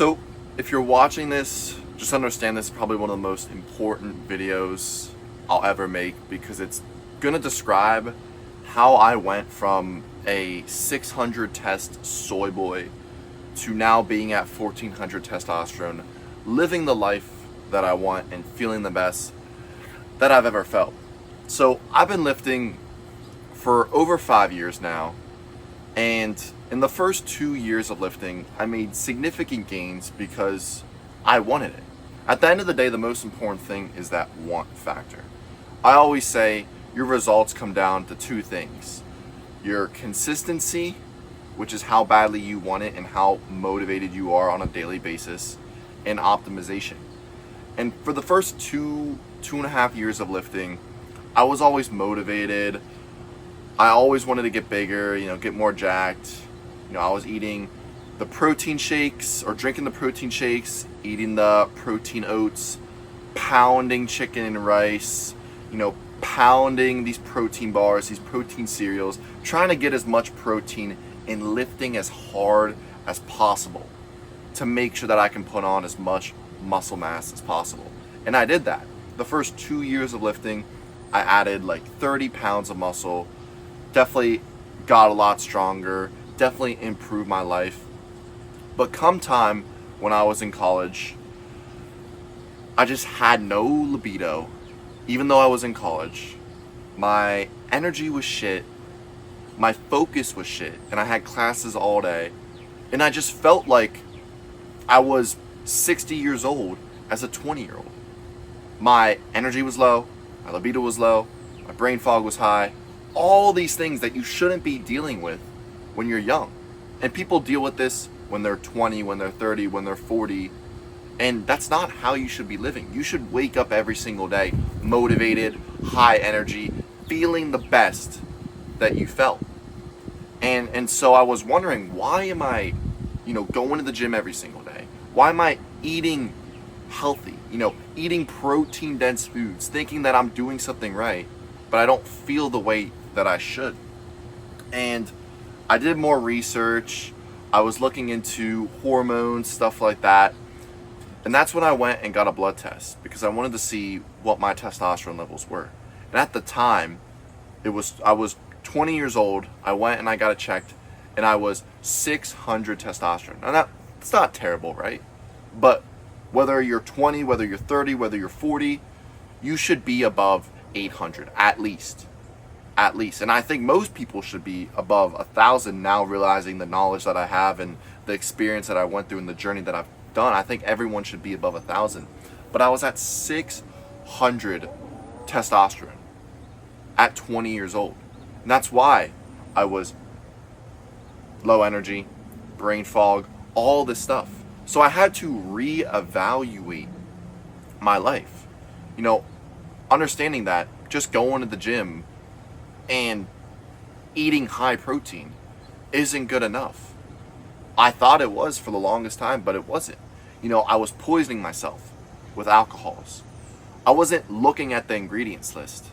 So if you're watching this, just understand this is probably one of the most important videos I'll ever make, because it's gonna describe how I went from a 600 test soy boy to now being at 1400 testosterone, living the life that I want and feeling the best that I've ever felt. So I've been lifting for over 5 years now, and in the first 2 years of lifting, I made significant gains because I wanted it. At the end of the day, the most important thing is that want factor. I always say your results come down to two things: your consistency, which is how badly you want it and how motivated you are on a daily basis, and optimization. And for the first two and a half years of lifting, I was always motivated. I always wanted to get bigger, get more jacked. I was eating the protein shakes or drinking the protein shakes, eating the protein oats, pounding chicken and rice, pounding these protein bars, these protein cereals, trying to get as much protein and lifting as hard as possible to make sure that I can put on as much muscle mass as possible. And I did that. The first 2 years of lifting, I added like 30 pounds of muscle, definitely got a lot stronger, definitely improved my life. But come time when I was in college, I just had no libido. Even though I was in college, my energy was shit, my focus was shit, and I had classes all day, and I just felt like I was 60 years old as a 20-year-old. My energy was low, my libido was low, my brain fog was high, all these things that you shouldn't be dealing with when you're young. And people deal with this when they're 20, when they're 30, when they're 40, and that's not how you should be living. You should wake up every single day motivated, high energy, feeling the best that you felt. And so I was wondering, why am I, going to the gym every single day? Why am I eating healthy, eating protein dense foods, thinking that I'm doing something right, but I don't feel the way that I should? And I did more research. I was looking into hormones, stuff like that. And that's when I went and got a blood test, because I wanted to see what my testosterone levels were. And at the time, I was 20 years old. I went and I got it checked, and I was 600 testosterone. Now that's not terrible, right? But whether you're 20, whether you're 30, whether you're 40, you should be above 800 at least. And I think most people should be above 1,000 now, realizing the knowledge that I have and the experience that I went through and the journey that I've done. I think everyone should be above 1,000. But I was at 600 testosterone at 20 years old. And that's why I was low energy, brain fog, all this stuff. So I had to reevaluate my life. Understanding that just going to the gym and eating high protein isn't good enough. I thought it was for the longest time, but it wasn't. I was poisoning myself with alcohols. I wasn't looking at the ingredients list.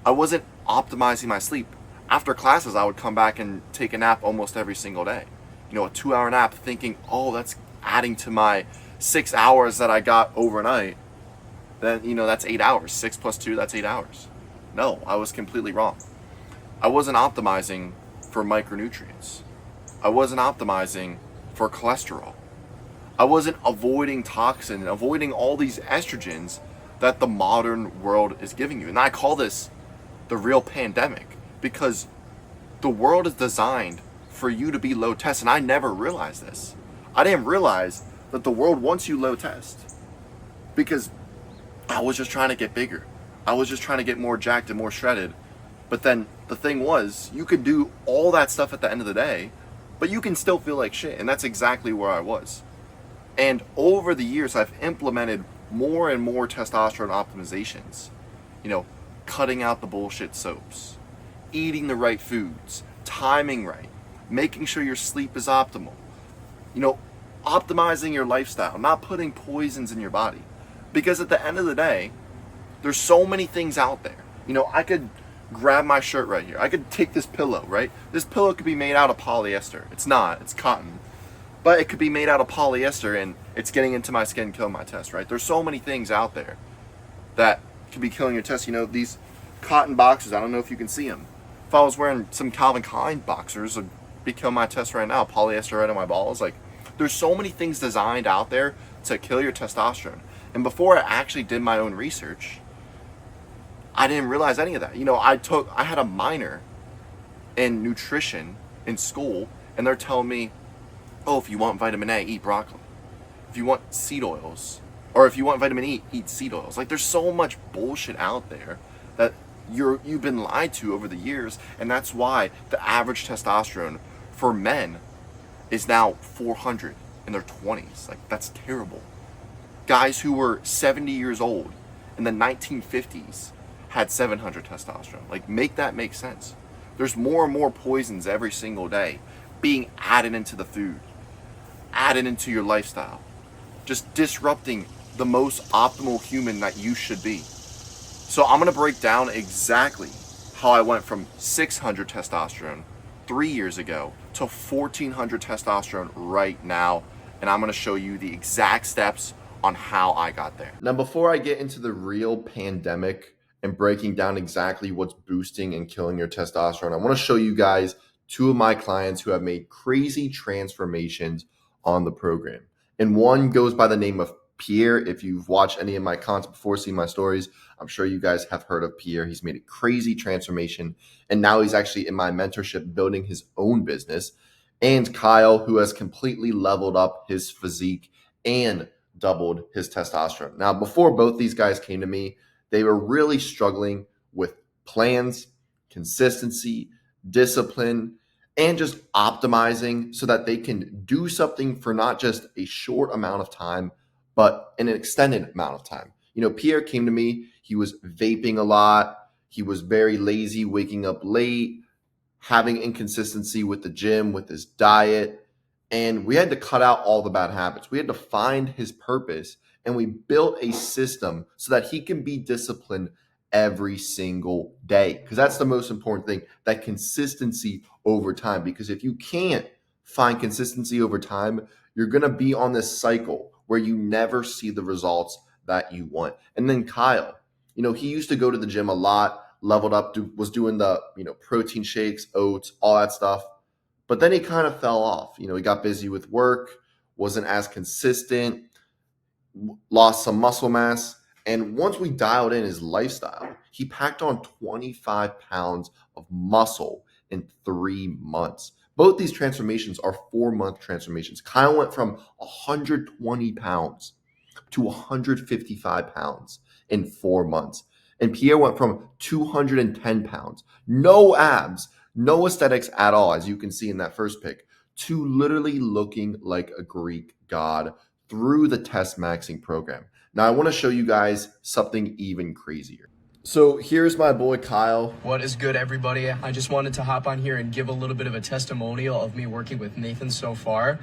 I wasn't optimizing my sleep. After classes, I would come back and take a nap almost every single day. A 2-hour nap, thinking, oh, that's adding to my 6 hours that I got overnight. Then, that's 8 hours. 6 plus 2, that's 8 hours. No, I was completely wrong. I wasn't optimizing for micronutrients. I wasn't optimizing for cholesterol. I wasn't avoiding toxin and avoiding all these estrogens that the modern world is giving you. And I call this the real pandemic, because the world is designed for you to be low test. And I never realized this. I didn't realize that the world wants you low test, because I was just trying to get bigger. I was just trying to get more jacked and more shredded. But then the thing was, you could do all that stuff at the end of the day, but you can still feel like shit. And that's exactly where I was. And over the years, I've implemented more and more testosterone optimizations. Cutting out the bullshit soaps, eating the right foods, timing right, making sure your sleep is optimal, optimizing your lifestyle, not putting poisons in your body. Because at the end of the day, there's so many things out there. I could grab my shirt right here. I could take this pillow, right? This pillow could be made out of polyester. It's not, it's cotton. but it could be made out of polyester and it's getting into my skin, killing my test, right? There's so many things out there that could be killing your test. You know, these cotton boxers, I don't know if you can see them. If I was wearing some Calvin Klein boxers, it'd be killing my test right now. Polyester right on my balls. Like, there's so many things designed out there to kill your testosterone. And before I actually did my own research, I didn't realize any of that. You know, I had a minor in nutrition in school, and they're telling me, oh, if you want vitamin A, eat broccoli. If you want seed oils, or if you want vitamin E, eat seed oils. Like, there's so much bullshit out there that you've been lied to over the years, and that's why the average testosterone for men is now 400 in their 20s. Like, that's terrible. Guys who were 70 years old in the 1950s had 700 testosterone. Like, make that make sense. There's more and more poisons every single day being added into the food, added into your lifestyle, just disrupting the most optimal human that you should be. So I'm gonna break down exactly how I went from 600 testosterone 3 years ago to 1400 testosterone right now. And I'm gonna show you the exact steps on how I got there. Now, before I get into the real pandemic and breaking down exactly what's boosting and killing your testosterone, I wanna show you guys two of my clients who have made crazy transformations on the program. And one goes by the name of Pierre. If you've watched any of my content before, seen my stories, I'm sure you guys have heard of Pierre. He's made a crazy transformation, and now he's actually in my mentorship building his own business. And Kyle, who has completely leveled up his physique and doubled his testosterone. Now, before both these guys came to me, they were really struggling with plans, consistency, discipline, and just optimizing so that they can do something for not just a short amount of time, but an extended amount of time. You know, Pierre came to me, he was vaping a lot, he was very lazy, waking up late, having inconsistency with the gym, with his diet, and we had to cut out all the bad habits. We had to find his purpose, and we built a system so that he can be disciplined every single day, because that's the most important thing, that consistency over time. Because if you can't find consistency over time, you're going to be on this cycle where you never see the results that you want. And then Kyle, you know, he used to go to the gym a lot, leveled up, was doing the, you know, protein shakes, oats, all that stuff. But then he kind of fell off. You know, he got busy with work, wasn't as consistent, lost some muscle mass. And once we dialed in his lifestyle, he packed on 25 pounds of muscle in 3 months. Both these transformations are 4-month transformations. Kyle went from 120 pounds to 155 pounds in 4 months. And Pierre went from 210 pounds, no abs, no aesthetics at all, as you can see in that first pic, to literally looking like a Greek god through the test maxing program. Now, I want to show you guys something even crazier. So here's my boy Kyle. What is good, everybody? I just wanted to hop on here and give a little bit of a testimonial of me working with Nathan so far.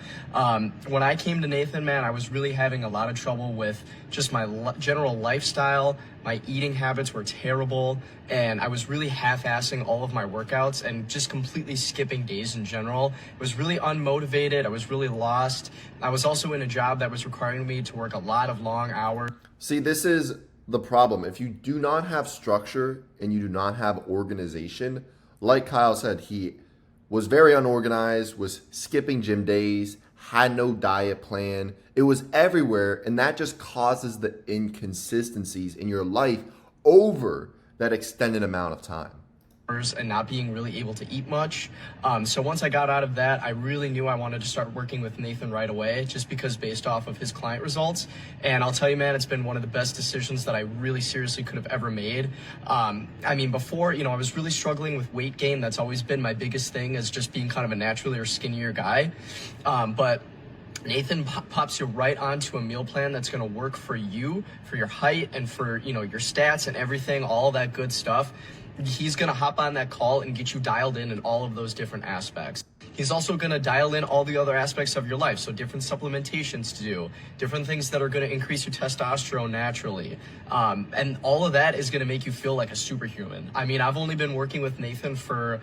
When I came to Nathan, man, I was really having a lot of trouble with just my general lifestyle. My eating habits were terrible, and I was really half-assing all of my workouts and just completely skipping days in general. I was really unmotivated. I was really lost. I was also in a job that was requiring me to work a lot of long hours. See, this is the problem. If you do not have structure and you do not have organization, like Kyle said, he was very unorganized, was skipping gym days, had no diet plan. It was everywhere, and that just causes the inconsistencies in your life over that extended amount of time. And not being really able to eat much. So once I got out of that, I really knew I wanted to start working with Nathan right away, just because based off of his client results. And I'll tell you, man, it's been one of the best decisions that I really seriously could have ever made. I mean, before, you know, I was really struggling with weight gain. That's always been my biggest thing, is just being kind of a naturally or skinnier guy. But Nathan pops you right onto a meal plan that's going to work for you, for your height, and for, you know, your stats and everything, all that good stuff. He's going to hop on that call and get you dialed in all of those different aspects. He's also going to dial in all the other aspects of your life. So different supplementations to do, different things that are going to increase your testosterone naturally. And all of that is going to make you feel like a superhuman. I mean, I've only been working with Nathan for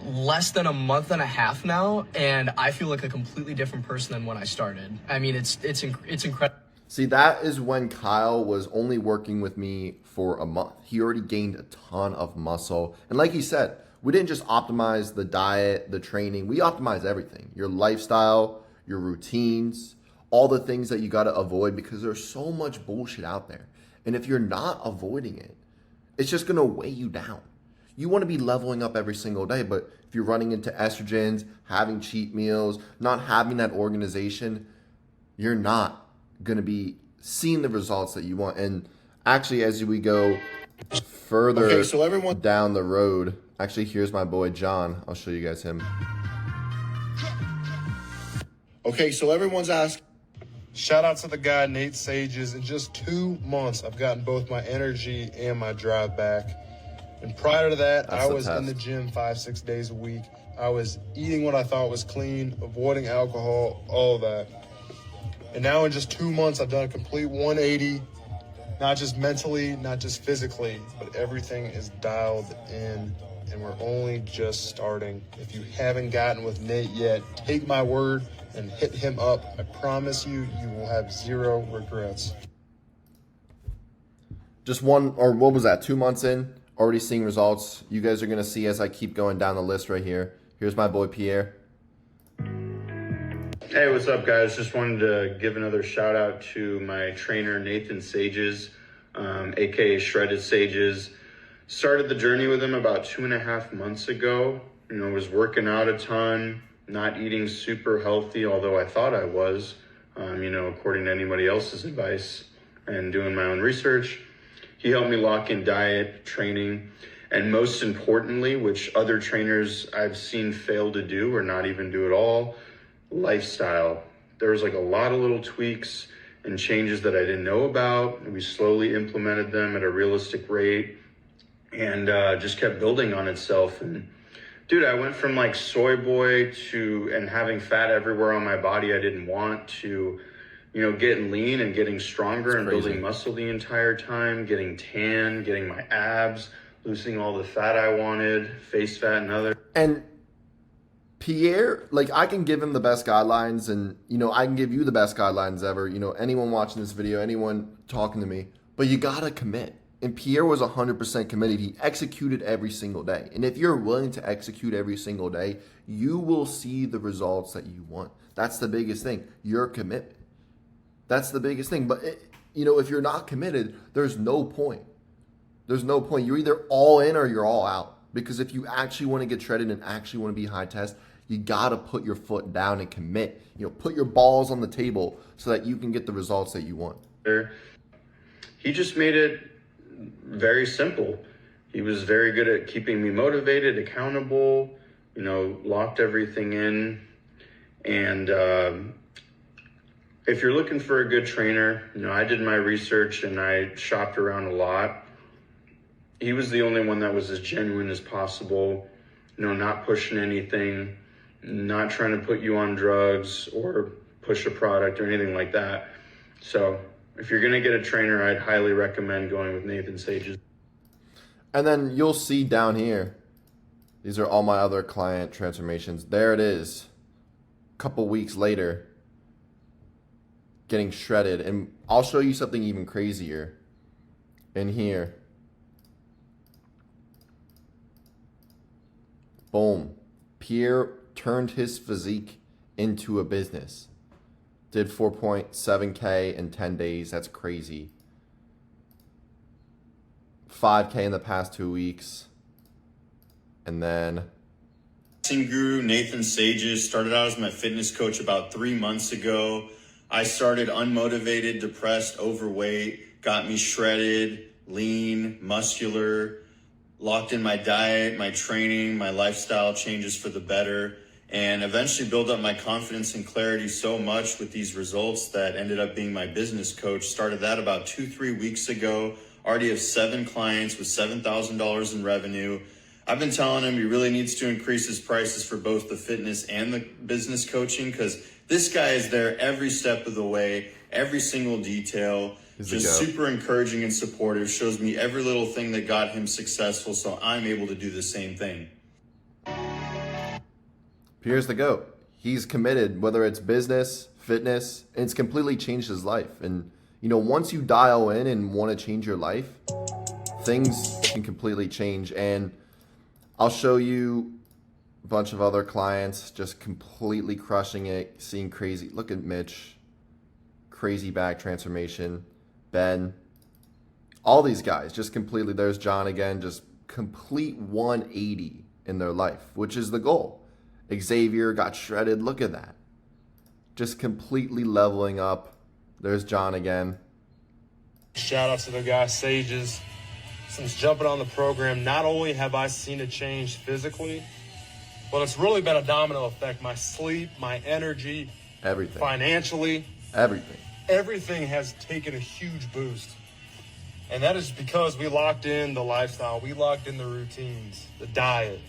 less than a month and a half now, and I feel like a completely different person than when I started. I mean, it's incredible. See, that is when Kyle was only working with me for a month. He already gained a ton of muscle. And like he said, we didn't just optimize the diet, the training. We optimized everything. Your lifestyle, your routines, all the things that you got to avoid, because there's so much bullshit out there. And if you're not avoiding it, it's just going to weigh you down. You want to be leveling up every single day, but if you're running into estrogens, having cheat meals, not having that organization, you're not going to be seeing the results that you want. And actually, as we go further down the road, actually, here's my boy John. I'll show you guys him. Okay, so everyone's asking. Shout out to the guy, Nate Sages. In just 2 months, I've gotten both my energy and my drive back. And prior to that, I was in the gym 5-6 days a week. I was eating what I thought was clean, avoiding alcohol, all of that. And now in just 2 months, I've done a complete 180, not just mentally, not just physically, but everything is dialed in, and we're only just starting. If you haven't gotten with Nate yet, take my word and hit him up. I promise you, you will have zero regrets. Just 2 months in, already seeing results. You guys are going to see as I keep going down the list right here. Here's my boy Pierre. Hey, what's up, guys? Just wanted to give another shout out to my trainer, Nathan Sages, aka Shredded Sages. Started the journey with him about 2.5 months ago. Was working out a ton, not eating super healthy, although I thought I was, according to anybody else's advice, and doing my own research. He helped me lock in diet, training, and most importantly, which other trainers I've seen fail to do or not even do at all, lifestyle. There was like a lot of little tweaks and changes that I didn't know about. We slowly implemented them at a realistic rate and just kept building on itself. And dude, I went from like soy boy and having fat everywhere on my body I didn't want to, getting lean and getting stronger and building muscle the entire time, getting tan, getting my abs, losing all the fat I wanted, face fat and other. And Pierre, I can give him the best guidelines, and, I can give you the best guidelines ever, anyone watching this video, anyone talking to me, but you got to commit. And Pierre was 100% committed. He executed every single day. And if you're willing to execute every single day, you will see the results that you want. That's the biggest thing, your commitment. That's the biggest thing. But, if you're not committed, there's no point. There's no point. You're either all in or you're all out. Because if you actually want to get shredded and actually want to be high test, you got to put your foot down and commit. Put your balls on the table so that you can get the results that you want. He just made it very simple. He was very good at keeping me motivated, accountable, locked everything in. And if you're looking for a good trainer, I did my research and I shopped around a lot. He was the only one that was as genuine as possible, not pushing anything, not trying to put you on drugs or push a product or anything like that. So if you're going to get a trainer, I'd highly recommend going with Nathan Sages. And then you'll see down here, these are all my other client transformations. There it is. A couple weeks later, getting shredded. And I'll show you something even crazier in here. Boom. Pierre turned his physique into a business. Did 4.7K in 10 days. That's crazy. 5K in the past 2 weeks. And then Guru Nathan Sages started out as my fitness coach about 3 months ago. I started unmotivated, depressed, overweight, got me shredded, lean, muscular, locked in my diet, my training, my lifestyle changes for the better, and eventually built up my confidence and clarity so much with these results that ended up being my business coach. Started that about 2-3 weeks ago. Already have 7 clients with $7,000 in revenue. I've been telling him he really needs to increase his prices for both the fitness and the business coaching, because this guy is there every step of the way, every single detail. Just super encouraging and supportive, shows me every little thing that got him successful, so I'm able to do the same thing. Here's the GOAT. He's committed, whether it's business, fitness, and it's completely changed his life. And, you know, once you dial in and want to change your life, things can completely change. And I'll show you a bunch of other clients just completely crushing it, seeing crazy. Look at Mitch, crazy back transformation. Ben, all these guys just completely. There's John again, just complete 180 in their life, which is the goal. Xavier got shredded. Look at that. Just completely leveling up. There's John again. Shout out to the guy Sages. Since jumping on the program, not only have I seen a change physically, but it's really been a domino effect. My sleep, my energy, everything, financially, everything has taken a huge boost. And that is because we locked in the lifestyle, we locked in the routines, the diet,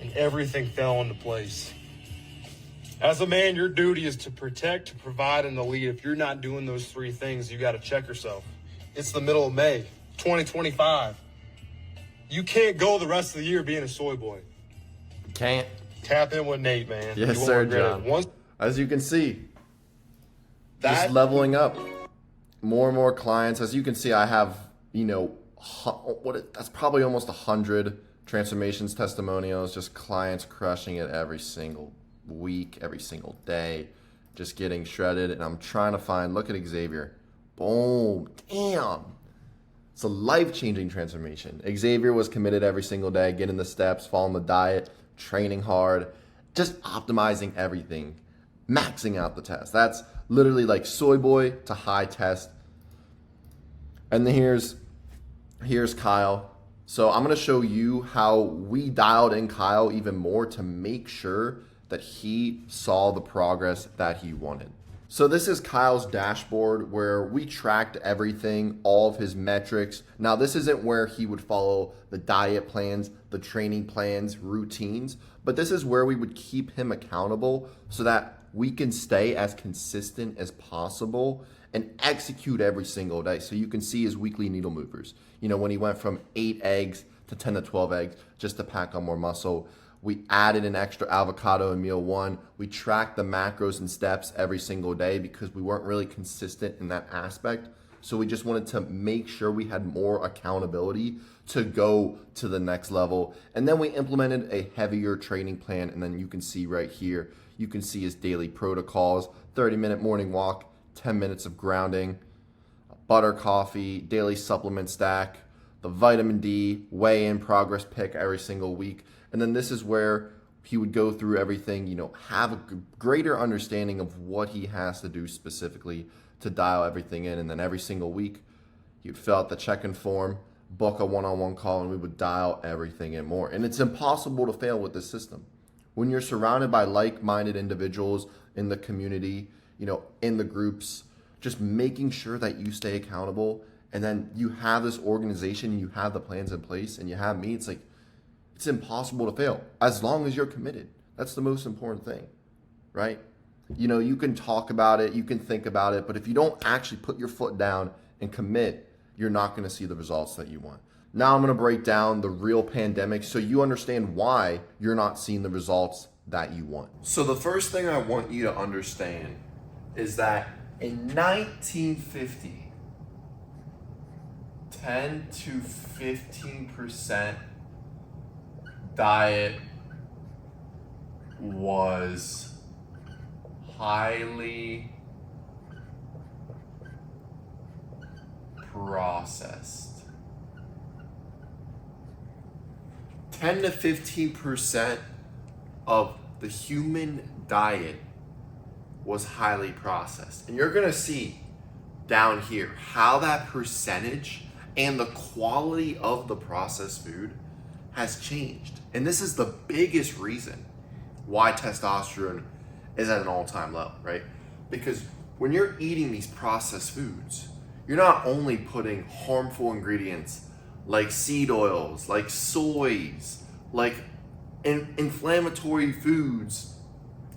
and everything fell into place. As a man, your duty is to protect, to provide, and to lead. If you're not doing those three things, you got to check yourself. It's the middle of May, 2025. You can't go the rest of the year being a soy boy. Can't. Tap in with Nate, man. Yes, sir, John. As you can see, just leveling up. More and more clients. As you can see, I have, you know, that's probably almost 100 transformations, testimonials, just clients crushing it every single week, every single day, just getting shredded. And I'm trying to find, look at Xavier. Boom. Damn. It's a life-changing transformation. Xavier was committed every single day, getting the steps, following the diet, training hard, just optimizing everything, maxing out the test. That's literally like soy boy to high test. And then here's Kyle. So I'm going to show you how we dialed in Kyle even more to make sure that he saw the progress that he wanted. So this is Kyle's dashboard where we tracked everything, all of his metrics. Now this isn't where he would follow the diet plans, the training plans, routines, but this is where we would keep him accountable so that we can stay as consistent as possible and execute every single day. So you can see his weekly needle movers. You know, when he went from 8 eggs to 10 to 12 eggs just to pack on more muscle. We added an extra avocado in meal 1. We tracked the macros and steps every single day because we weren't really consistent in that aspect. So we just wanted to make sure we had more accountability to go to the next level. And then we implemented a heavier training plan. And then you can see right here, you can see his daily protocols, 30-minute morning walk, 10 minutes of grounding, butter coffee, daily supplement stack, the vitamin D, weigh-in progress pick every single week. And then this is where he would go through everything, you know, have a greater understanding of what he has to do specifically to dial everything in. And then every single week, he would fill out the check-in form, book a one-on-one call, and we would dial everything in more. And it's impossible to fail with this system. When you're surrounded by like-minded individuals in the community, you know, in the groups, just making sure that you stay accountable, and then you have this organization, you have the plans in place, and you have me, it's like, it's impossible to fail as long as you're committed. That's the most important thing, right? You know, you can talk about it, you can think about it, but if you don't actually put your foot down and commit, you're not going to see the results that you want. Now I'm going to break down the real pandemic so you understand why you're not seeing the results that you want. So the first thing I want you to understand is that in 1950, 10 to 15% diet was highly processed. 10 to 15% of the human diet was highly processed. And you're gonna see down here how that percentage and the quality of the processed food has changed. And this is the biggest reason why testosterone is at an all-time low, right? Because when you're eating these processed foods, you're not only putting harmful ingredients like seed oils, like soys, like inflammatory foods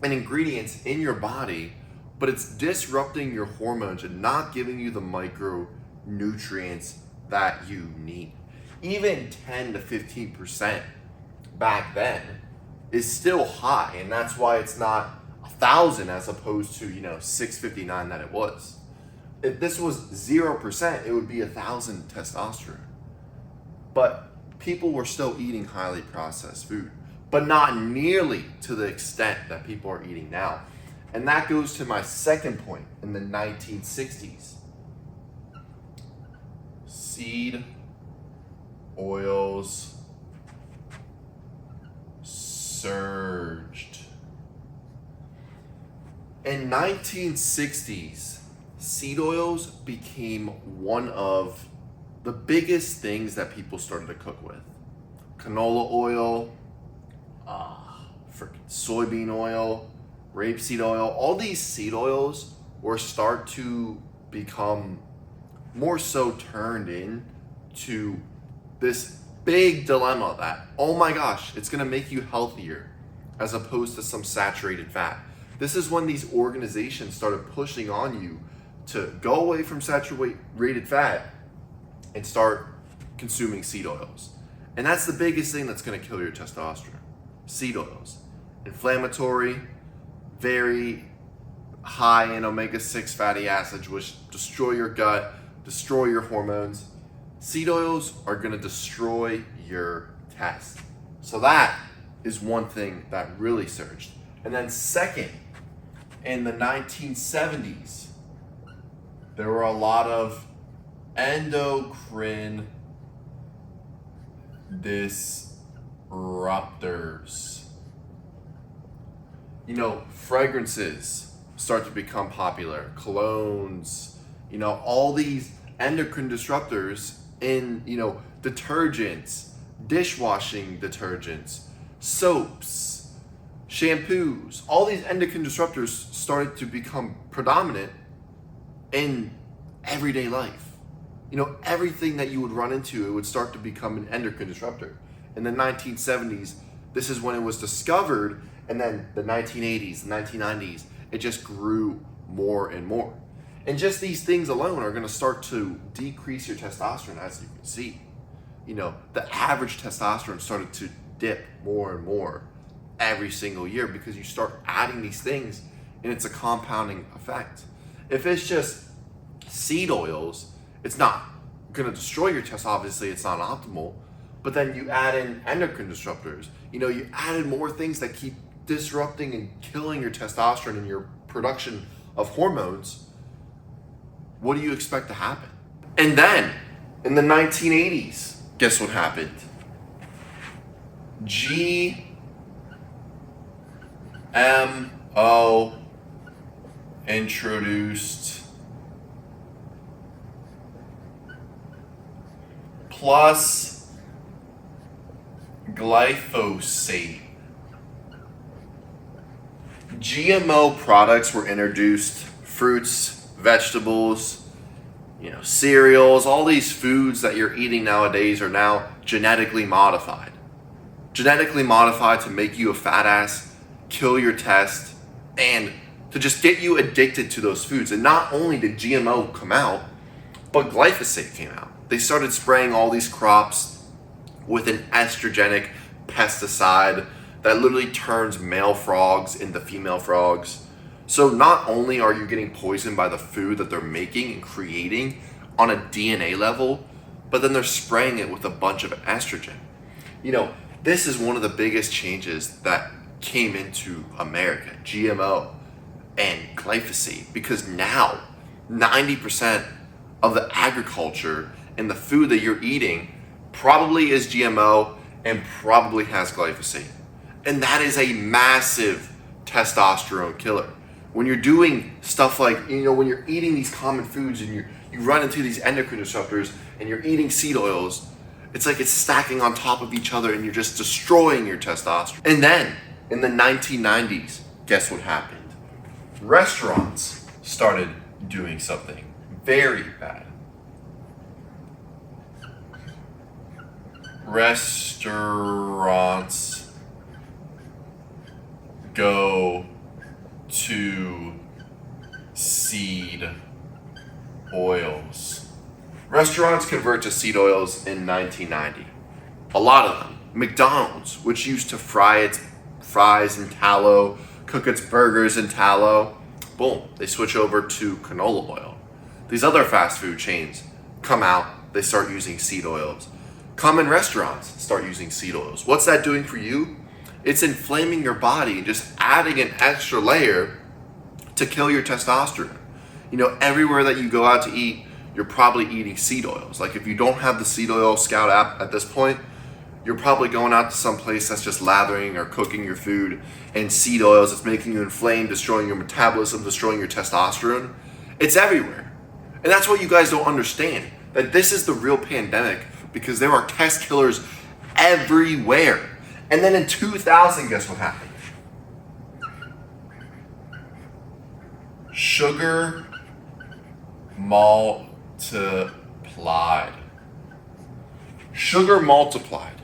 and ingredients in your body, but it's disrupting your hormones and not giving you the micronutrients that you need. Even 10 to 15% back then is still high, and that's why it's not 1,000 as opposed to 659 that it was. If this was 0%, it would be 1,000 testosterone. But people were still eating highly processed food, but not nearly to the extent that people are eating now. And that goes to my second point in the 1960s. Seed oils surged. In 1960s, seed oils became one of the biggest things that people started to cook with. Canola oil, soybean oil, rapeseed oil, all these seed oils were start to become more so turned into this big dilemma that, oh my gosh, it's gonna make you healthier as opposed to some saturated fat. This is when these organizations started pushing on you to go away from saturated fat and start consuming seed oils. And that's the biggest thing that's gonna kill your testosterone. Seed oils. Inflammatory, very high in omega-6 fatty acids, which destroy your gut, destroy your hormones. Seed oils are gonna destroy your test. So that is one thing that really surged. And then second, in the 1970s, there were a lot of endocrine disruptors. Fragrances start to become popular, colognes, all these endocrine disruptors in, detergents, dishwashing detergents, soaps, shampoos, all these endocrine disruptors started to become predominant in everyday life. Everything that you would run into, it would start to become an endocrine disruptor. In the 1970s, this is when it was discovered, and then the 1980s, the 1990s, it just grew more and more. And just these things alone are gonna start to decrease your testosterone, as you can see. The average testosterone started to dip more and more every single year because you start adding these things and it's a compounding effect. If it's just seed oils, it's not gonna destroy your test, obviously it's not optimal, but then you add in endocrine disruptors, you added more things that keep disrupting and killing your testosterone and your production of hormones. What do you expect to happen? And then in the 1980s, guess what happened? GMO introduced, plus glyphosate. GMO products were introduced, fruits, vegetables, cereals, all these foods that you're eating nowadays are now genetically modified. Genetically modified to make you a fat ass, kill your test, and to just get you addicted to those foods. And not only did GMO come out, but glyphosate came out. They started spraying all these crops with an estrogenic pesticide that literally turns male frogs into female frogs. So not only are you getting poisoned by the food that they're making and creating on a DNA level, but then they're spraying it with a bunch of estrogen. This is one of the biggest changes that came into America, GMO and glyphosate, because now 90% of the agriculture and the food that you're eating probably is GMO and probably has glyphosate. And that is a massive testosterone killer. When you're doing stuff like, when you're eating these common foods and you run into these endocrine disruptors and you're eating seed oils, it's like it's stacking on top of each other and you're just destroying your testosterone. And then in the 1990s, guess what happened? Restaurants started doing something very bad. Restaurants go to seed oils. Restaurants convert to seed oils in 1990. A lot of them. McDonald's, which used to fry its fries in tallow, cook its burgers in tallow. Boom, they switch over to canola oil. These other fast food chains come out, they start using seed oils. Common restaurants start using seed oils. What's that doing for you? It's inflaming your body and just adding an extra layer to kill your testosterone. You know, everywhere that you go out to eat, you're probably eating seed oils. Like if you don't have the Seed Oil Scout app at this point, you're probably going out to some place that's just lathering or cooking your food in seed oils. It's making you inflamed, destroying your metabolism, destroying your testosterone. It's everywhere. And that's what you guys don't understand, that this is the real pandemic because there are test killers everywhere. And then in 2000, guess what happened? Sugar multiplied. Sugar multiplied.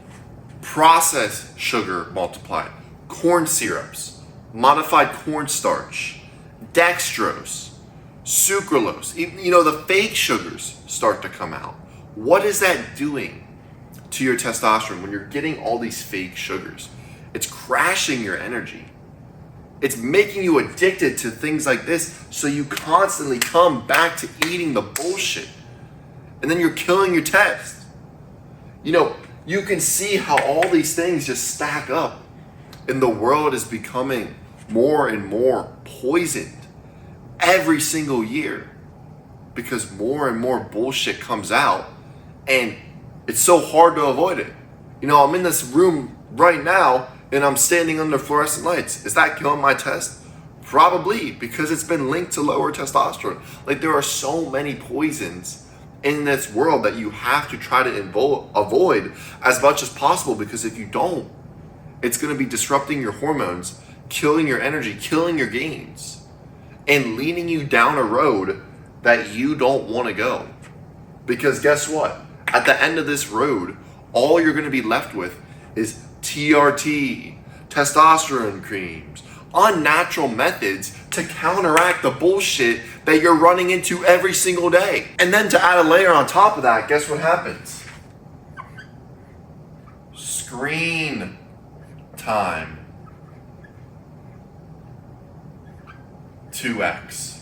Processed sugar multiplied. Corn syrups, modified cornstarch, dextrose, sucralose. You know, the fake sugars start to come out. What is that doing to your testosterone when you're getting all these fake sugars? It's crashing your energy. It's making you addicted to things like this, so you constantly come back to eating the bullshit. And then you're killing your test. You know, you can see how all these things just stack up. And the world is becoming more and more poisoned every single year because more and more bullshit comes out and it's so hard to avoid it. You know, I'm in this room right now and I'm standing under fluorescent lights. Is that killing my test? Probably, because it's been linked to lower testosterone. Like, there are so many poisons in this world that you have to try to avoid as much as possible, because if you don't, it's going to be disrupting your hormones, killing your energy, killing your gains, and leading you down a road that you don't want to go. Because guess what? At the end of this road, all you're going to be left with is TRT, testosterone creams, unnatural methods to counteract the bullshit that you're running into every single day. And then to add a layer on top of that, guess what happens? Screen time. 2x.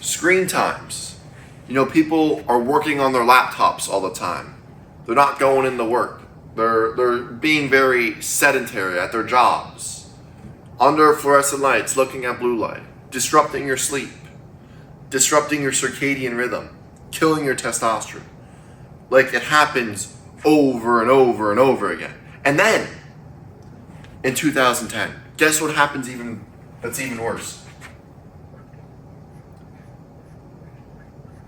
Screen times. You know, people are working on their laptops all the time. They're not going into work. They're being very sedentary at their jobs, under fluorescent lights, looking at blue light, disrupting your sleep, disrupting your circadian rhythm, killing your testosterone. Like, it happens over and over and over again. And then, in 2010, guess what happens that's even worse?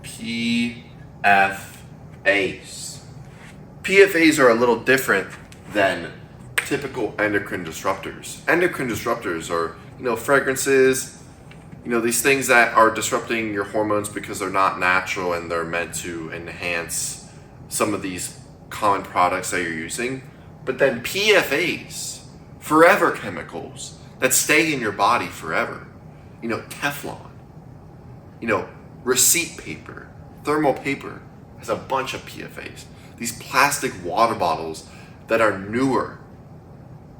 PFAs. PFAs are a little different than typical endocrine disruptors. Endocrine disruptors are, fragrances, these things that are disrupting your hormones because they're not natural and they're meant to enhance some of these common products that you're using. But then PFAs, forever chemicals that stay in your body forever. Teflon, receipt paper, thermal paper has a bunch of PFAs. These plastic water bottles that are newer,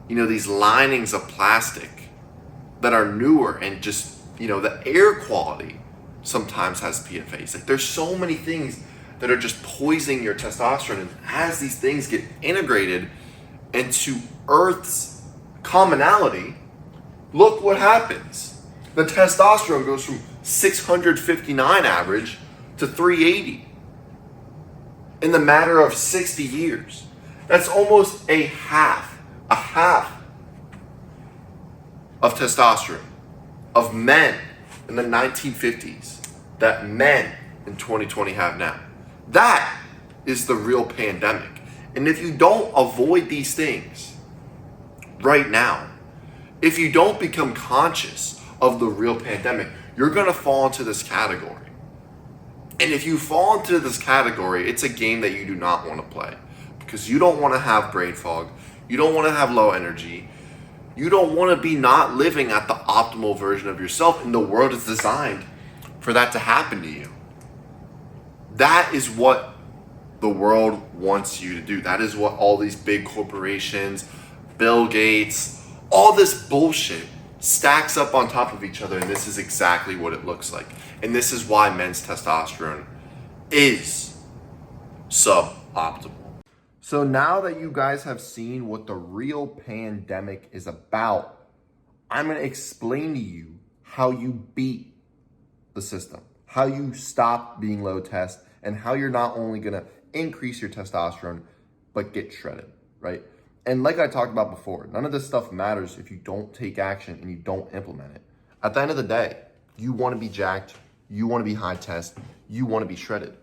these linings of plastic that are newer, and just, the air quality sometimes has PFAs. Like, there's so many things that are just poisoning your testosterone. And as these things get integrated into Earth's commonality, look what happens. The testosterone goes from 659 average to 380 in the matter of 60 years. That's almost a half of testosterone of men in the 1950s that men in 2020 have now. That is the real pandemic. And if you don't avoid these things right now, if you don't become conscious of the real pandemic, you're going to fall into this category. And if you fall into this category, it's a game that you do not want to play, because you don't want to have brain fog. You don't want to have low energy. You don't want to be not living at the optimal version of yourself. And the world is designed for that to happen to you. That is what the world wants you to do. That is what all these big corporations, Bill Gates, All this bullshit stacks up on top of each other, and this is exactly what it looks like. And this is why men's testosterone is suboptimal. So now that you guys have seen what the real pandemic is about, I'm going to explain to you how you beat the system, how you stop being low test, and how you're not only going to increase your testosterone, but get shredded, right? And like I talked about before, none of this stuff matters if you don't take action and you don't implement it. At the end of the day, you want to be jacked, you want to be high test, you want to be shredded.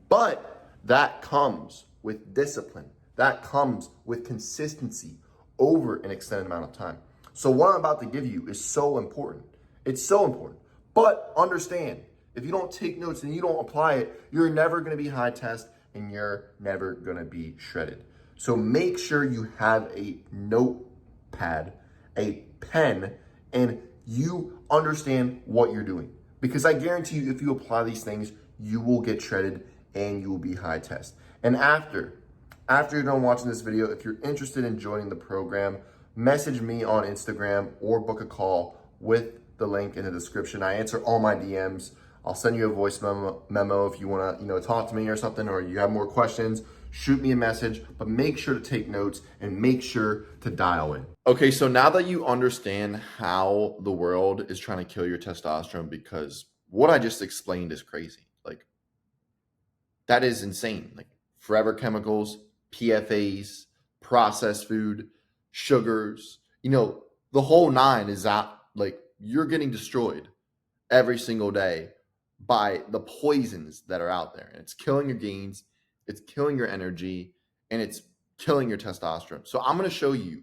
But that comes with discipline. That comes with consistency over an extended amount of time. So what I'm about to give you is so important. It's so important. But understand, if you don't take notes and you don't apply it, you're never going to be high test and you're never going to be shredded. So make sure you have a notepad, a pen, and you understand what you're doing. Because I guarantee you, if you apply these things, you will get shredded and you will be high test. And after you're done watching this video, if you're interested in joining the program, message me on Instagram or book a call with the link in the description. I answer all my DMs. I'll send you a voice memo if you want to, talk to me or something, or you have more questions. Shoot me a message, but make sure to take notes and make sure to dial in. Okay, so now that you understand how the world is trying to kill your testosterone, because what I just explained is crazy. Like, that is insane. Like, forever chemicals, PFAs, processed food, sugars, the whole nine is out. Like, you're getting destroyed every single day by the poisons that are out there. And it's killing your gains, it's killing your energy, and it's killing your testosterone. So I'm going to show you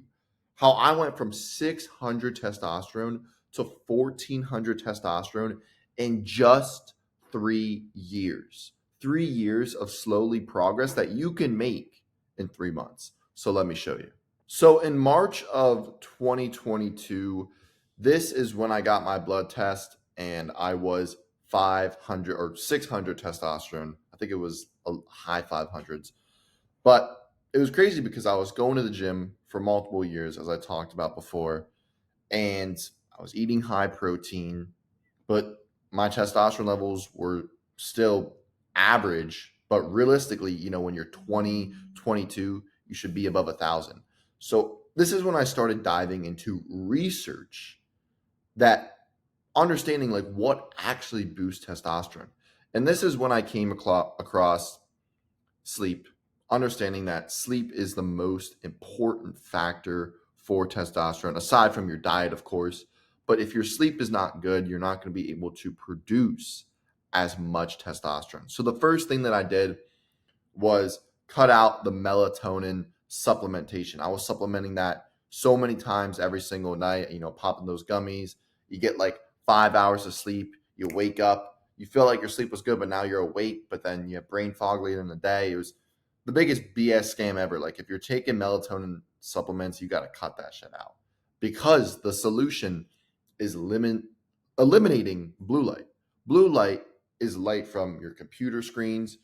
how I went from 600 testosterone to 1400 testosterone in just 3 years. 3 years of slowly progress that you can make in 3 months. So let me show you. So in March of 2022, this is when I got my blood test and I was 500 or 600 testosterone. I think it was a high 500s. But it was crazy because I was going to the gym for multiple years, as I talked about before, and I was eating high protein, but my testosterone levels were still average. But realistically, when you're 20, 22, you should be above 1,000. So this is when I started diving into research that understanding like what actually boosts testosterone. And this is when I came across sleep, understanding that sleep is the most important factor for testosterone, aside from your diet, of course. But if your sleep is not good, you're not going to be able to produce as much testosterone. So the first thing that I did was cut out the melatonin supplementation. I was supplementing that so many times every single night, popping those gummies. You get like 5 hours of sleep, you wake up, you feel like your sleep was good, but now you're awake, but then you have brain fog later in the day. It was the biggest BS scam ever. Like, if you're taking melatonin supplements, you got to cut that shit out, because the solution is eliminating blue light. Blue light is light from your computer screens,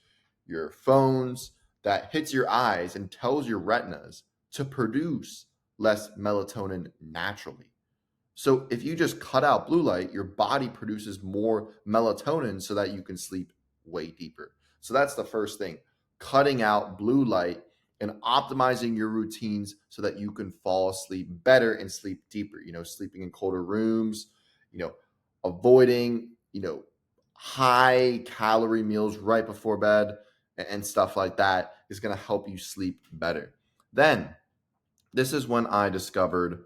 your phones, that hits your eyes and tells your retinas to produce less melatonin naturally. So if you just cut out blue light, your body produces more melatonin so that you can sleep way deeper. So that's the first thing, cutting out blue light and optimizing your routines so that you can fall asleep better and sleep deeper, sleeping in colder rooms, avoiding, high calorie meals right before bed and stuff like that is going to help you sleep better. Then this is when I discovered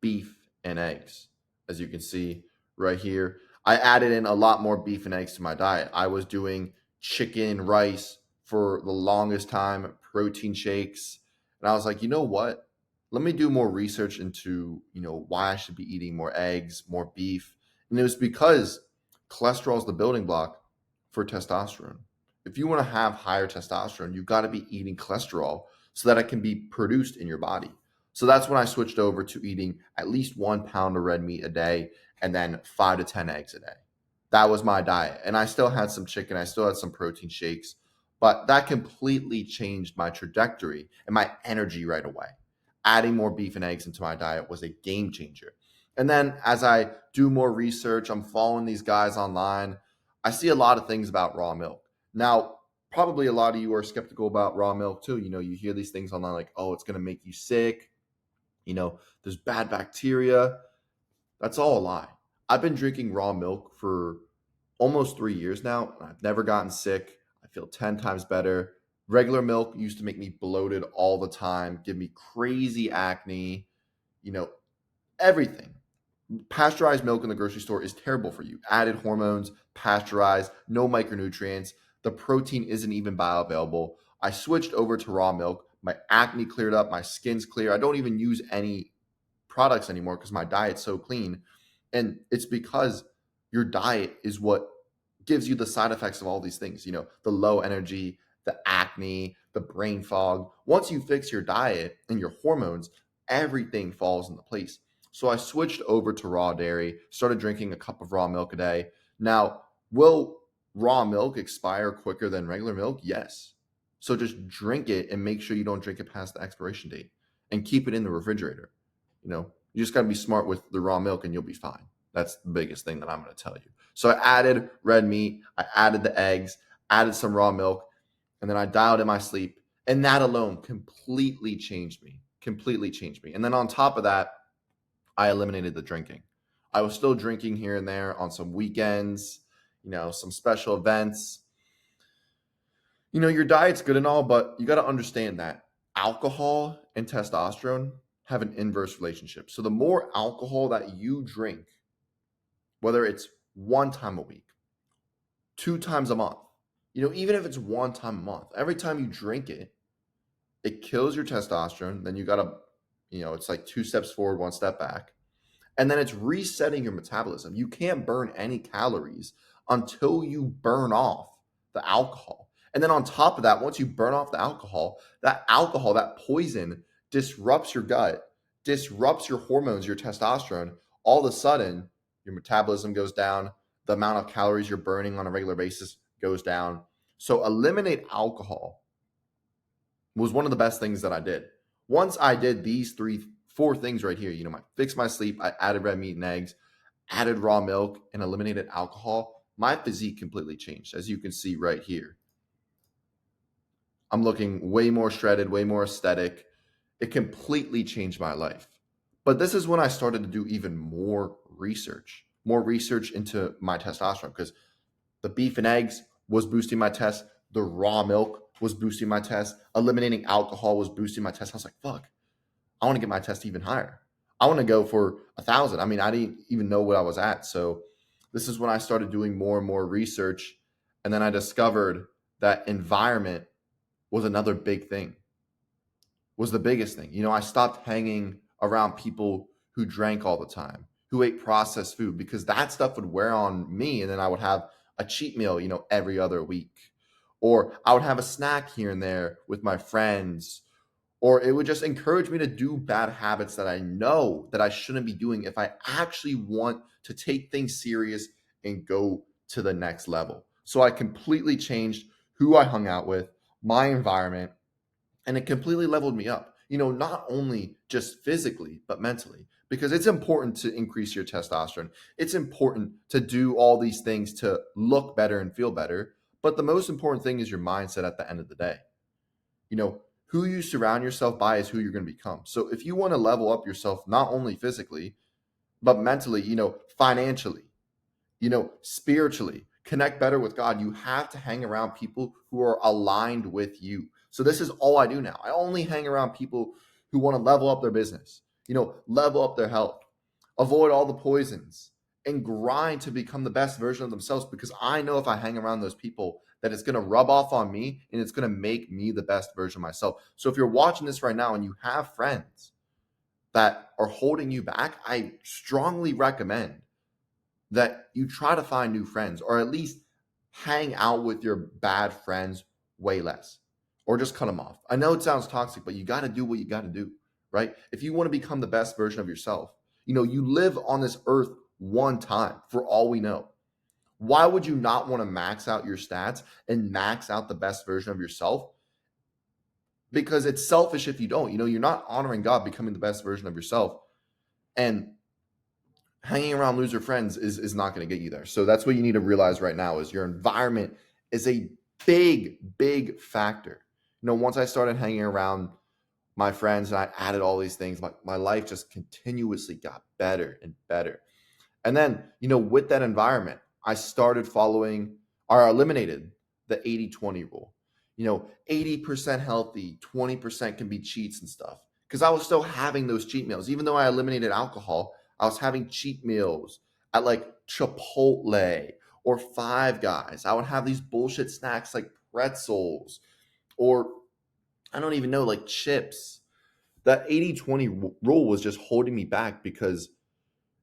beef and eggs. As you can see right here, I added in a lot more beef and eggs to my diet. I was doing chicken, rice for the longest time, protein shakes. And I was like, you know what? Let me do more research into, why I should be eating more eggs, more beef. And it was because cholesterol is the building block for testosterone. If you want to have higher testosterone, you've got to be eating cholesterol so that it can be produced in your body. So that's when I switched over to eating at least 1 pound of red meat a day and then 5 to 10 eggs a day. That was my diet. And I still had some chicken. I still had some protein shakes, but that completely changed my trajectory and my energy right away. adding more beef and eggs into my diet was a game changer. And then as I do more research, I'm following these guys online. I see a lot of things about raw milk. Now, probably a lot of you are skeptical about raw milk too. You hear these things online like, oh, it's going to make you sick. There's bad bacteria. That's all a lie. I've been drinking raw milk for almost 3 years now, and I've never gotten sick. I feel 10 times better. Regular milk used to make me bloated all the time, give me crazy acne, everything. Pasteurized milk in the grocery store is terrible for you. Added hormones, pasteurized, no micronutrients. The protein isn't even bioavailable. I switched over to raw milk. My acne cleared up. My skin's clear. I don't even use any products anymore because my diet's so clean. And it's because your diet is what gives you the side effects of all these things, the low energy, the acne, the brain fog. Once you fix your diet and your hormones, everything falls into place. So I switched over to raw dairy, started drinking a cup of raw milk a day. Now, will raw milk expire quicker than regular milk? Yes. So just drink it and make sure you don't drink it past the expiration date and keep it in the refrigerator. You just got to be smart with the raw milk and you'll be fine. That's the biggest thing that I'm going to tell you. So I added red meat, I added the eggs, added some raw milk, and then I dialed in my sleep. And that alone completely changed me. And then on top of that, I eliminated the drinking. I was still drinking here and there on some weekends, some special events. Your diet's good and all, but you got to understand that alcohol and testosterone have an inverse relationship. So the more alcohol that you drink, whether it's 1 time a week, 2 times a month, even if it's 1 time a month, every time you drink it, it kills your testosterone. Then you got to, it's like 2 steps forward, 1 step back. And then it's resetting your metabolism. You can't burn any calories until you burn off the alcohol. And then on top of that, once you burn off the alcohol, that poison disrupts your gut, disrupts your hormones, your testosterone. All of a sudden, your metabolism goes down. The amount of calories you're burning on a regular basis goes down. So eliminate alcohol was one of the best things that I did. Once I did these 4 things right here, fixed my sleep, I added red meat and eggs, added raw milk, and eliminated alcohol, my physique completely changed, as you can see right here. I'm looking way more shredded, way more aesthetic. It completely changed my life. But this is when I started to do even more research into my testosterone, because the beef and eggs was boosting my test. The raw milk was boosting my test. Eliminating alcohol was boosting my test. I was like, fuck, I want to get my test even higher. I want to go for 1,000. I mean, I didn't even know what I was at. So this is when I started doing more and more research. And then I discovered that environment was another big thing, was the biggest thing. I stopped hanging around people who drank all the time, who ate processed food, because that stuff would wear on me. And then I would have a cheat meal, every other week. Or I would have a snack here and there with my friends. Or it would just encourage me to do bad habits that I know that I shouldn't be doing if I actually want to take things serious and go to the next level. So I completely changed who I hung out with, my environment, and it completely leveled me up. Not only just physically, but mentally, because it's important to increase your testosterone. It's important to do all these things to look better and feel better. But the most important thing is your mindset at the end of the day. Who you surround yourself by is who you're going to become. So if you want to level up yourself, not only physically, but mentally, financially, spiritually, connect better with God, you have to hang around people who are aligned with you. So this is all I do now. I only hang around people who want to level up their business, level up their health, avoid all the poisons, and grind to become the best version of themselves, because I know if I hang around those people that it's going to rub off on me and it's going to make me the best version of myself. So if you're watching this right now and you have friends that are holding you back, I strongly recommend that you try to find new friends, or at least hang out with your bad friends way less, or just cut them off. I know it sounds toxic, but you got to do what you got to do, right? If you want to become the best version of yourself, you live on this earth 1 time for all we know. Why would you not want to max out your stats and max out the best version of yourself because it's selfish if you don't. You're not honoring God, becoming the best version of yourself. And hanging around loser friends is not going to get you there. So that's what you need to realize right now is your environment is a big factor. Once I started hanging around my friends and I added all these things, my life just continuously got better and better. And then, with that environment, I started following or eliminated the 80-20 rule. 80% healthy, 20% can be cheats and stuff. Because I was still having those cheat meals. Even though I eliminated alcohol, I was having cheat meals at like Chipotle or Five Guys. I would have these bullshit snacks like pretzels or I don't even know, like chips. That 80-20 rule was just holding me back because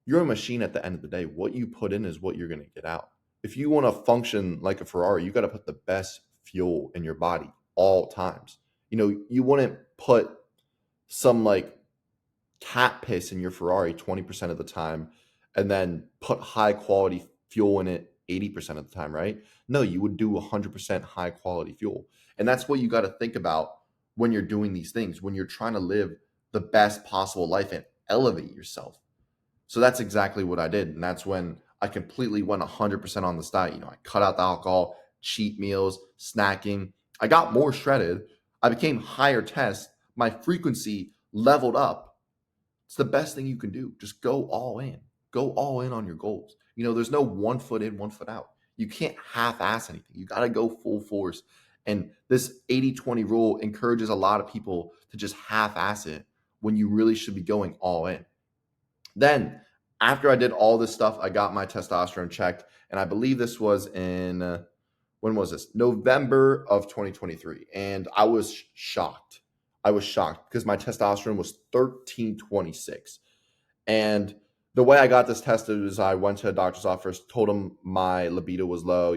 you're a machine at the end of the day. What you put in is what you're going to get out. If you want to function like a Ferrari, you got to put the best fuel in your body all times. You wouldn't put some like cat piss in your Ferrari 20% of the time and then put high quality fuel in it 80% of the time, right? No, you would do 100% high quality fuel. And that's what you got to think about when you're doing these things, when you're trying to live the best possible life and elevate yourself. So that's exactly what I did. And that's when I completely went 100% on this diet. I cut out the alcohol, cheat meals, snacking. I got more shredded. I became higher test. My frequency leveled up. It's the best thing you can do. Just go all in. Go all in on your goals. There's no 1 foot in, 1 foot out. You can't half-ass anything. You got to go full force. And this 80-20 rule encourages a lot of people to just half-ass it when you really should be going all in. Then, after I did all this stuff, I got my testosterone checked. And I believe this was in, when was this? November of 2023. And I was shocked. I was shocked because my testosterone was 1326. And the way I got this tested is I went to a doctor's office, told him my libido was low,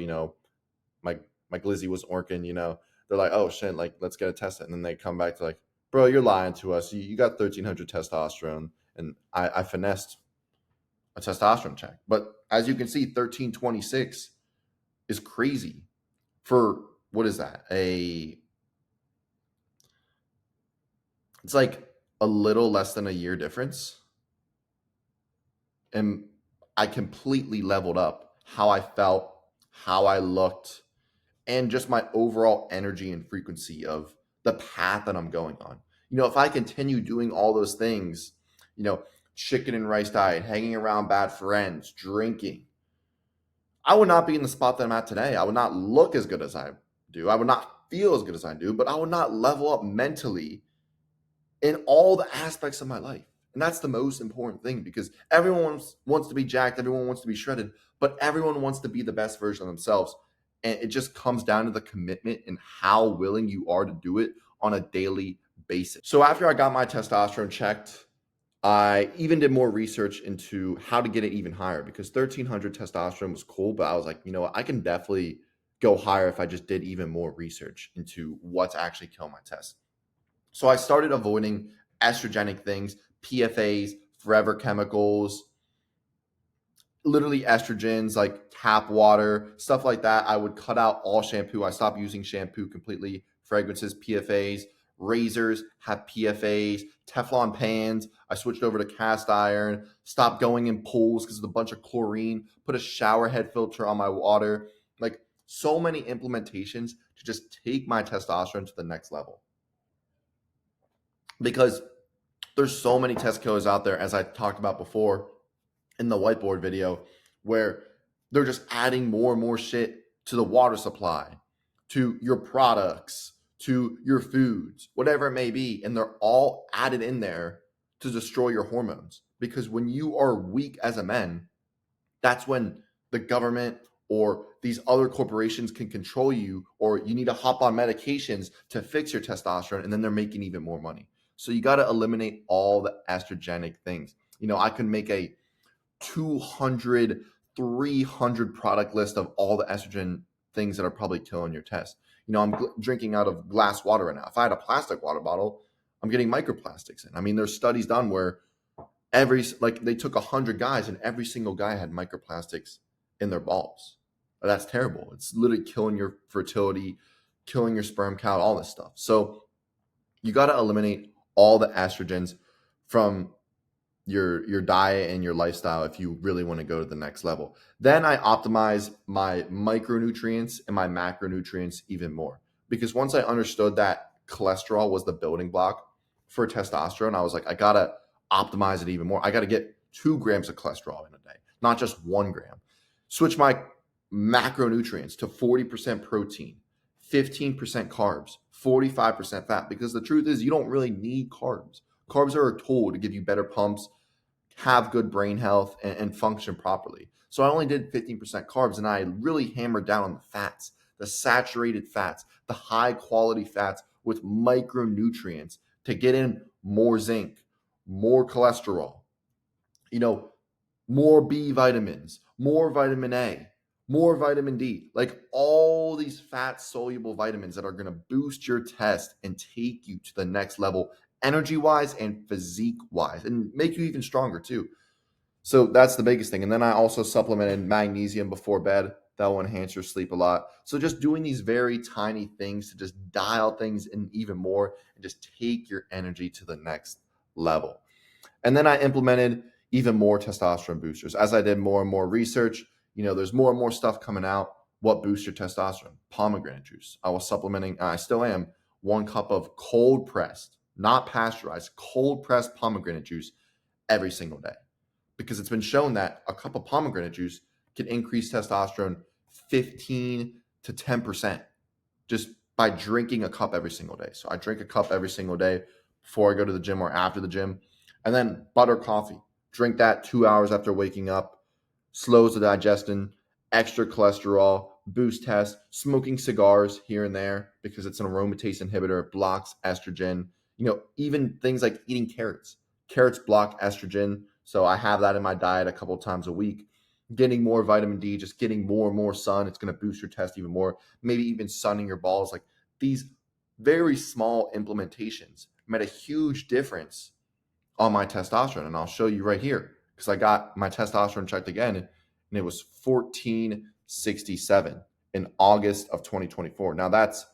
my glizzy was orkin, They're like, oh shit, like let's get it tested. And then they come back to like, bro, you're lying to us. You got 1300 testosterone. And I finessed a testosterone check. But as you can see, 1326 is crazy for, what is that? It's like a little less than a year difference. And I completely leveled up how I felt, how I looked, and just my overall energy and frequency of the path that I'm going on. If I continue doing all those things, chicken and rice diet, hanging around bad friends, drinking, I would not be in the spot that I'm at today. I would not look as good as I do. I would not feel as good as I do, but I would not level up mentally in all the aspects of my life. And that's the most important thing because everyone wants to be jacked. Everyone wants to be shredded, but everyone wants to be the best version of themselves. And it just comes down to the commitment and how willing you are to do it on a daily basis. So after I got my testosterone checked, I even did more research into how to get it even higher because 1300 testosterone was cool, but I was like, what? I can definitely go higher if I just did even more research into what's actually killing my test. So I started avoiding estrogenic things, PFAs, forever chemicals, literally estrogens like tap water, stuff like that. I would cut out all shampoo. I stopped using shampoo completely. Fragrances, PFAs, razors have PFAs, Teflon pans. I switched over to cast iron, stopped going in pools because of a bunch of chlorine, put a shower head filter on my water. Like so many implementations to just take my testosterone to the next level. Because there's so many test killers out there, as I talked about before in the whiteboard video, where they're just adding more and more shit to the water supply, to your products, to your foods, whatever it may be. And they're all added in there to destroy your hormones. Because when you are weak as a man, that's when the government or these other corporations can control you, or you need to hop on medications to fix your testosterone, and then they're making even more money. So you got to eliminate all the estrogenic things. I could make a 200, 300 product list of all the estrogen things that are probably killing your test. I'm drinking out of glass water right now. If I had a plastic water bottle, I'm getting microplastics in. There's studies done where they took 100 guys and every single guy had microplastics in their balls. That's terrible. It's literally killing your fertility, killing your sperm count, all this stuff. So You got to eliminate all the estrogens from your diet and your lifestyle if you really want to go to the next level. Then I optimize my micronutrients and my macronutrients even more, because once I understood that cholesterol was the building block for testosterone, I was like, I gotta optimize it even more. I gotta get 2 grams of cholesterol in a day, not just 1 gram. Switch my macronutrients to 40% protein, 15% carbs, 45% fat, because the truth is you don't really need carbs. Carbs are a tool to give you better pumps, have good brain health, and function properly. So I only did 15% carbs, and I really hammered down on the fats, the saturated fats, the high quality fats with micronutrients to get in more zinc, more cholesterol, more B vitamins, more vitamin A, more vitamin D, like all these fat soluble vitamins that are going to boost your test and take you to the next level, energy wise and physique wise, and make you even stronger too. So that's the biggest thing. And then I also supplemented magnesium before bed. That will enhance your sleep a lot. So just doing these very tiny things to just dial things in even more and just take your energy to the next level. And then I implemented even more testosterone boosters. As I did more and more research, there's more and more stuff coming out. What boosts your testosterone? Pomegranate juice. I was supplementing, and I still am, 1 cup of cold pressed, not pasteurized, cold pressed pomegranate juice every single day. Because it's been shown that a cup of pomegranate juice can increase testosterone 15 to 10% just by drinking a cup every single day. So I drink a cup every single day before I go to the gym or after the gym. And then butter coffee. Drink that 2 hours after waking up. Slows the digestion, extra cholesterol, boost test. Smoking cigars here and there because it's an aromatase inhibitor. It blocks estrogen. Even things like eating carrots. Carrots block estrogen. So I have that in my diet a couple times a week. Getting more vitamin D, just getting more and more sun. It's going to boost your test even more. Maybe even sunning your balls. Like these very small implementations made a huge difference on my testosterone. And I'll show you right here because I got my testosterone checked again and it was 1467 in August of 2024. Now that's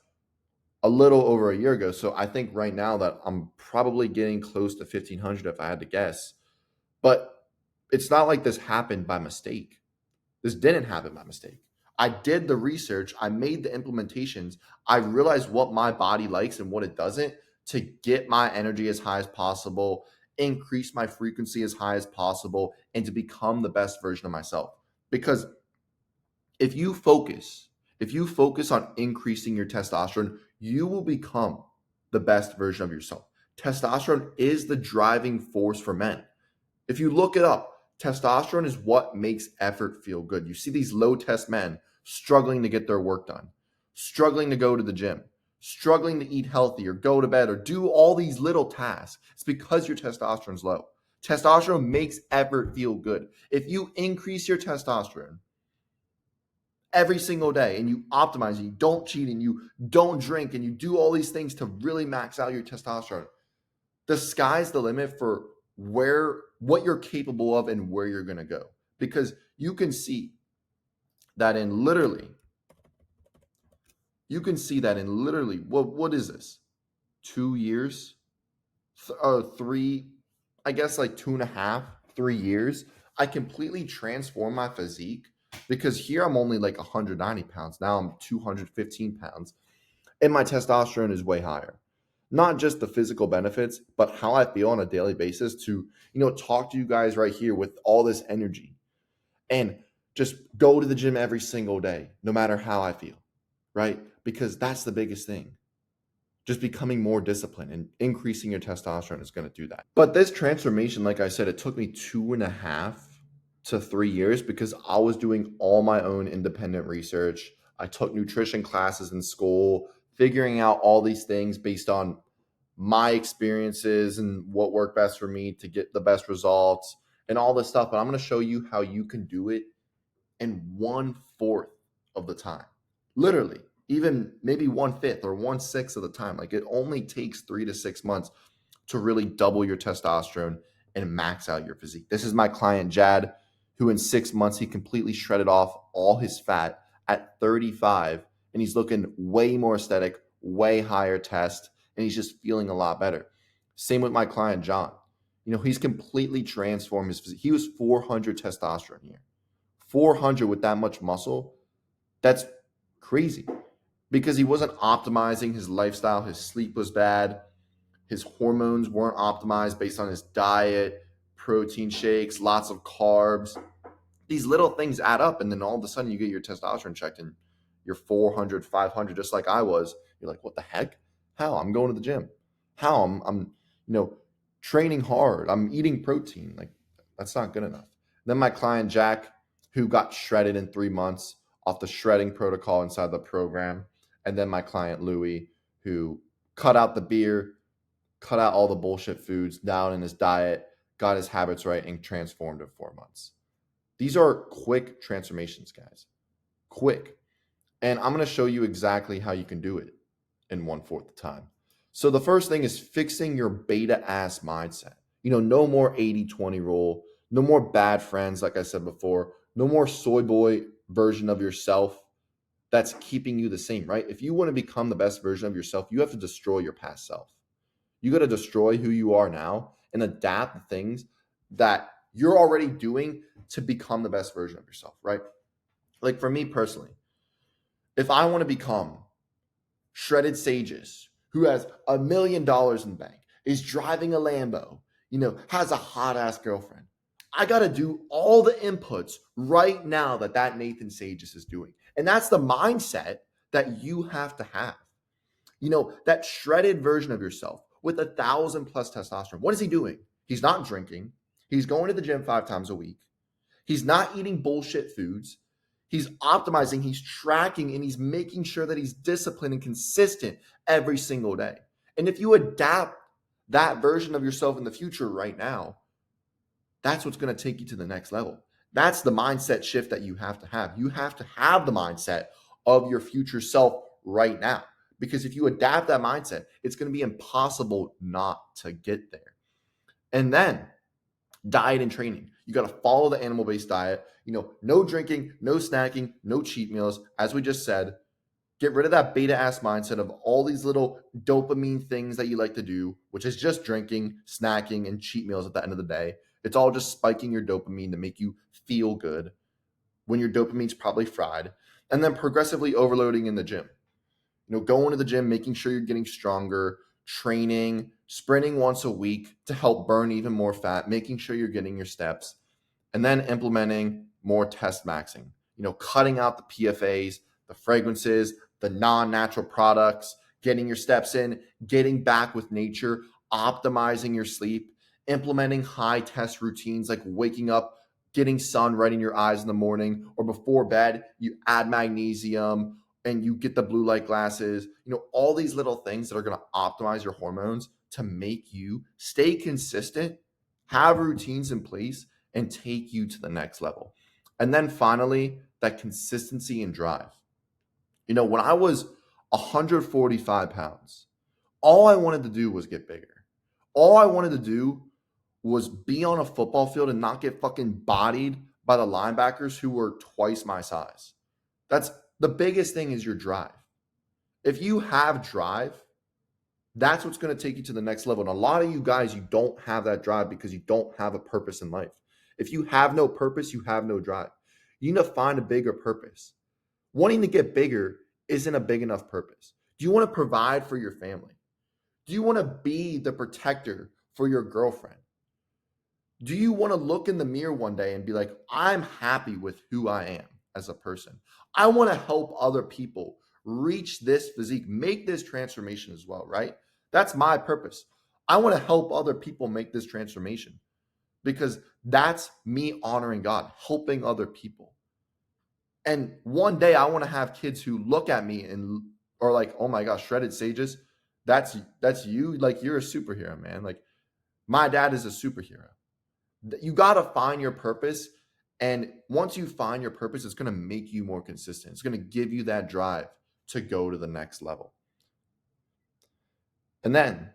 a little over a year ago. So I think right now that I'm probably getting close to 1500 if I had to guess. But it's not like this happened by mistake. This didn't happen by mistake. I did the research. I made the implementations. I realized what my body likes and what it doesn't to get my energy as high as possible, increase my frequency as high as possible, and to become the best version of myself. Because if you focus on increasing your testosterone, you will become the best version of yourself. Testosterone is the driving force for men. If you look it up, testosterone is what makes effort feel good. You see these low test men struggling to get their work done, struggling to go to the gym, struggling to eat healthy or go to bed or do all these little tasks. It's because your testosterone's low. Testosterone makes effort feel good. If you increase your testosterone every single day and you optimize it, you don't cheat and you don't drink and you do all these things to really max out your testosterone, the sky's the limit for what you're capable of and where you're going to go. Because you can see that in literally, what is this? 2 years? 3, I guess like 2.5, 3 years. I completely transformed my physique because here I'm only like 190 pounds. Now I'm 215 pounds and my testosterone is way higher. Not just the physical benefits, but how I feel on a daily basis to, talk to you guys right here with all this energy and just go to the gym every single day, no matter how I feel, right? Because that's the biggest thing. Just becoming more disciplined and increasing your testosterone is going to do that. But this transformation, like I said, it took me 2.5 to 3 years because I was doing all my own independent research. I took nutrition classes in school, figuring out all these things based on my experiences and what worked best for me to get the best results and all this stuff. But I'm going to show you how you can do it in 1/4 of the time. Literally, even maybe 1/5 or 1/6 of the time. Like it only takes 3 to 6 months to really double your testosterone and max out your physique. This is my client, Jad, who in 6 months, he completely shredded off all his fat at 35 and he's looking way more aesthetic, way higher test, and he's just feeling a lot better. Same with my client, John. He's completely transformed his physique. He was 400 testosterone here. 400 with that much muscle. That's crazy because he wasn't optimizing his lifestyle. His sleep was bad. His hormones weren't optimized based on his diet, protein shakes, lots of carbs. These little things add up, and then all of a sudden you get your testosterone checked and you're 400, 500, just like I was. You're like, what the heck? How? I'm going to the gym. How? I'm training hard. I'm eating protein. Like, that's not good enough. Then my client, Jack, who got shredded in 3 months off the shredding protocol inside the program. And then my client, Louie, who cut out the beer, cut out all the bullshit foods down in his diet, got his habits right, and transformed in 4 months. These are quick transformations, guys. Quick. And I'm going to show you exactly how you can do it in 1/4 the time. So the first thing is fixing your beta ass mindset. No more 80-20 rule. No more bad friends, like I said before. No more soy boy version of yourself that's keeping you the same, right? If you want to become the best version of yourself, you have to destroy your past self. You got to destroy who you are now and adapt the things that you're already doing to become the best version of yourself, right? Like for me personally, if I want to become Shredded Sages, who has $1 million in the bank, is driving a Lambo, has a hot ass girlfriend, I got to do all the inputs right now that Nathan Sages is doing. And that's the mindset that you have to have. That shredded version of yourself with 1,000+ testosterone. What is he doing? He's not drinking. He's going to the gym 5 times a week. He's not eating bullshit foods. He's optimizing, he's tracking, and he's making sure that he's disciplined and consistent every single day. And if you adapt that version of yourself in the future right now, that's what's going to take you to the next level. That's the mindset shift that you have to have. You have to have the mindset of your future self right now. Because if you adapt that mindset, it's going to be impossible not to get there. And then diet and training. You got to follow the animal-based diet. No drinking, no snacking, no cheat meals. As we just said, get rid of that beta-ass mindset of all these little dopamine things that you like to do, which is just drinking, snacking, and cheat meals at the end of the day. It's all just spiking your dopamine to make you feel good when your dopamine's probably fried. And then progressively overloading in the gym. Going to the gym, making sure you're getting stronger, training, sprinting once a week to help burn even more fat, making sure you're getting your steps, and then implementing more test maxing, cutting out the PFAs, the fragrances, the non-natural products, getting your steps in, getting back with nature, optimizing your sleep, implementing high test routines like waking up, getting sun right in your eyes in the morning, or before bed, you add magnesium and you get the blue light glasses, all these little things that are going to optimize your hormones to make you stay consistent, have routines in place, and take you to the next level. And then finally, that consistency and drive. When I was 145 pounds, all I wanted to do was get bigger. All I wanted to do was be on a football field and not get fucking bodied by the linebackers who were twice my size. That's the biggest thing, is your drive. If you have drive, that's what's going to take you to the next level. And a lot of you guys, you don't have that drive because you don't have a purpose in life. If you have no purpose, you have no drive. You need to find a bigger purpose. Wanting to get bigger isn't a big enough purpose. Do you want to provide for your family? Do you want to be the protector for your girlfriend? Do you want to look in the mirror one day and be like, I'm happy with who I am as a person? I want to help other people reach this physique, make this transformation as well, right? That's my purpose. I want to help other people make this transformation because that's me honoring God, helping other people. And one day I want to have kids who look at me and are like, oh my gosh, Shredded Sages, that's you. Like, you're a superhero, man. Like, my dad is a superhero. You got to find your purpose. And once you find your purpose, it's going to make you more consistent. It's going to give you that drive to go to the next level. And then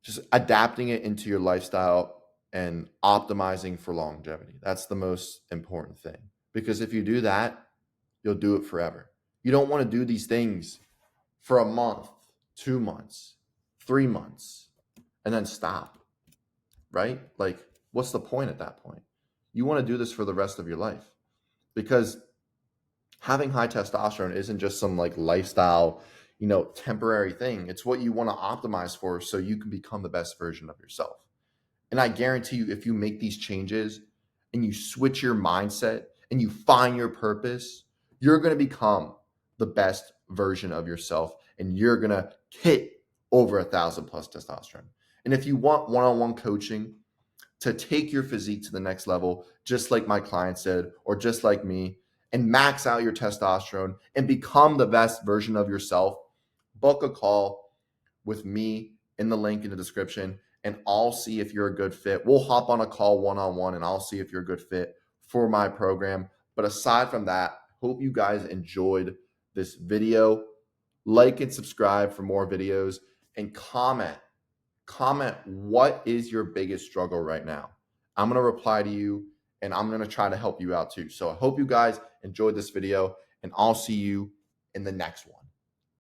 just adapting it into your lifestyle and optimizing for longevity. That's the most important thing. Because if you do that, you'll do it forever. You don't want to do these things for a month, 2 months. 3 months and then stop, right? Like, what's the point at that point? You want to do this for the rest of your life, because having high testosterone isn't just some like lifestyle, temporary thing. It's what you want to optimize for so you can become the best version of yourself. And I guarantee you, if you make these changes and you switch your mindset and you find your purpose, you're going to become the best version of yourself, and you're going to hit over 1,000 plus testosterone. And if you want one-on-one coaching to take your physique to the next level, just like my client said, or just like me, and max out your testosterone and become the best version of yourself, book a call with me in the link in the description, and I'll see if you're a good fit. We'll hop on a call one-on-one and I'll see if you're a good fit for my program. But aside from that, hope you guys enjoyed this video. Like and subscribe for more videos, and comment what is your biggest struggle right now. I'm going to reply to you, and I'm going to try to help you out too. So I hope you guys enjoyed this video, and I'll see you in the next one.